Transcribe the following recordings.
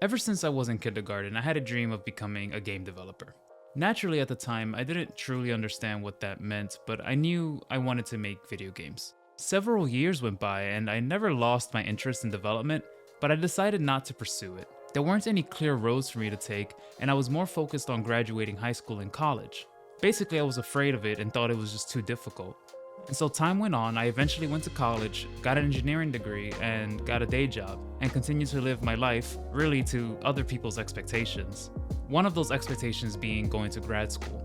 Ever since I was in kindergarten, I had a dream of becoming a game developer. Naturally, at the time, I didn't truly understand what that meant, but I knew I wanted to make video games. Several years went by and I never lost my interest in development, but I decided not to pursue it. There weren't any clear roads for me to take, and I was more focused on graduating high school and college. Basically, I was afraid of it and thought it was just too difficult. And so time went on, I eventually went to college, got an engineering degree, and got a day job, and continued to live my life, really to other people's expectations. One of those expectations being going to grad school.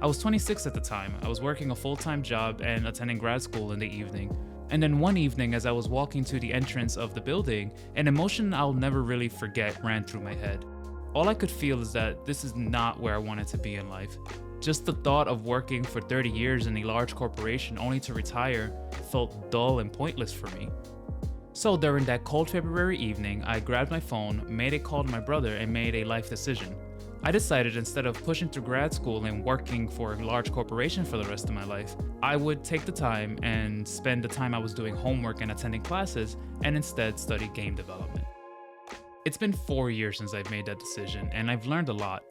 I was 26 at the time, I was working a full-time job and attending grad school in the evening. And then one evening, as I was walking to the entrance of the building, an emotion I'll never really forget ran through my head. All I could feel is that this is not where I wanted to be in life. Just the thought of working for 30 years in a large corporation only to retire felt dull and pointless for me. So during that cold February evening, I grabbed my phone, made a call to my brother, and made a life decision. I decided instead of pushing through grad school and working for a large corporation for the rest of my life, I would take the time and spend the time I was doing homework and attending classes and instead study game development. It's been 4 years since I've made that decision, and I've learned a lot.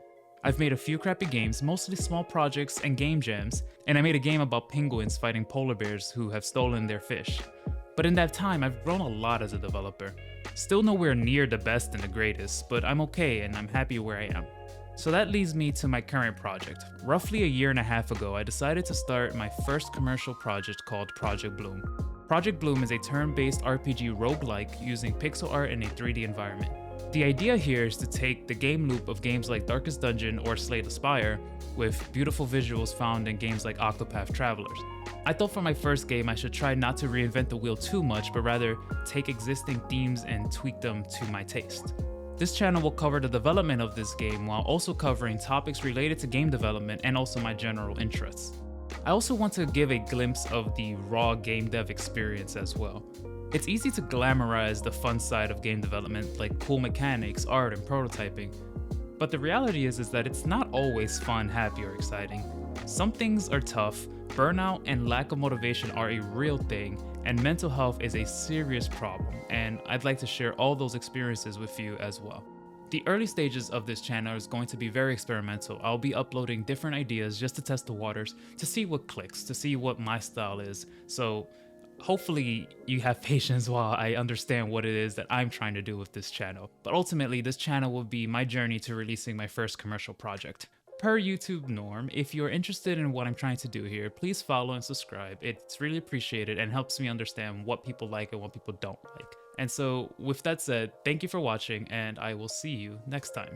I've made a few crappy games, mostly small projects and game jams, and I made a game about penguins fighting polar bears who have stolen their fish. But in that time, I've grown a lot as a developer. Still nowhere near the best and the greatest, but I'm okay and I'm happy where I am. So that leads me to my current project. Roughly a year and a half ago, I decided to start my first commercial project called Project Bloom. Project Bloom is a turn-based RPG roguelike using pixel art in a 3D environment. The idea here is to take the game loop of games like Darkest Dungeon or Slay the Spire, with beautiful visuals found in games like Octopath Travelers. I thought for my first game I should try not to reinvent the wheel too much, but rather take existing themes and tweak them to my taste. This channel will cover the development of this game while also covering topics related to game development and also my general interests. I also want to give a glimpse of the raw game dev experience as well. It's easy to glamorize the fun side of game development, like cool mechanics, art, and prototyping. But the reality is that it's not always fun, happy, or exciting. Some things are tough, burnout and lack of motivation are a real thing, and mental health is a serious problem, and I'd like to share all those experiences with you as well. The early stages of this channel is going to be very experimental. I'll be uploading different ideas just to test the waters, to see what clicks, to see what my style is. So hopefully you have patience while I understand what it is that I'm trying to do with this channel. But ultimately, this channel will be my journey to releasing my first commercial project. Per YouTube norm, if you're interested in what I'm trying to do here, please follow and subscribe. It's really appreciated and helps me understand what people like and what people don't like. And so with that said, thank you for watching and I will see you next time.